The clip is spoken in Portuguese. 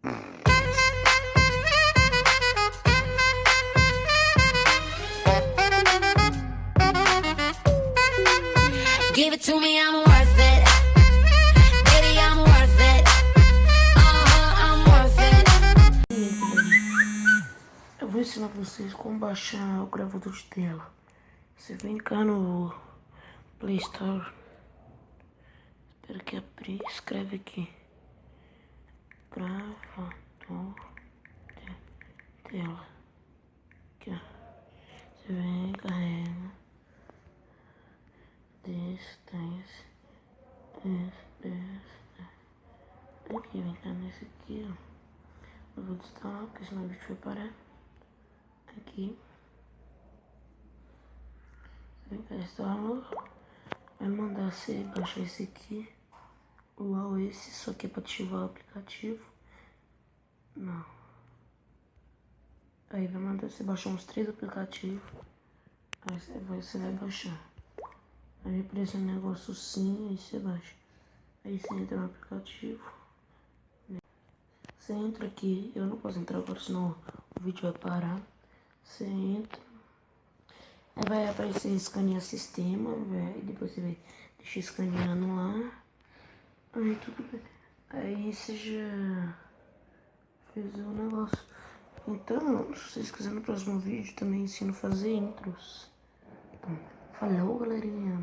Give it to me, I'm worth it. Baby, I'm worth it. I'm worth it. Eu vou ensinar vocês como baixar o gravador de tela. Você vem cá no Play Store. Espera que abrir. Escreve aqui. Gravador de tela. Aqui, ó. Você vem, carrega. Distância. Aqui, vem cá nesse aqui, ó. Eu vou desinstalar, porque senão o vídeo vai parar. Aqui. Vem cá, instalou. Vai mandar você baixar esse aqui. Igual esse, só que é para ativar o aplicativo. Não. Aí vai mandar você baixar uns 3 aplicativos. Aí você vai baixar. Aí aparece um negócio sim, aí você baixa. Aí você entra no aplicativo. Você entra aqui, eu não posso entrar agora, senão o vídeo vai parar. Você entra. Aí vai aparecer escanear sistema, velho. Depois você vai deixar escaneando lá. Aí tudo bem. Aí você já fez o negócio. Então, se vocês quiserem no próximo vídeo também ensino a fazer intros. Então, falou, galerinha.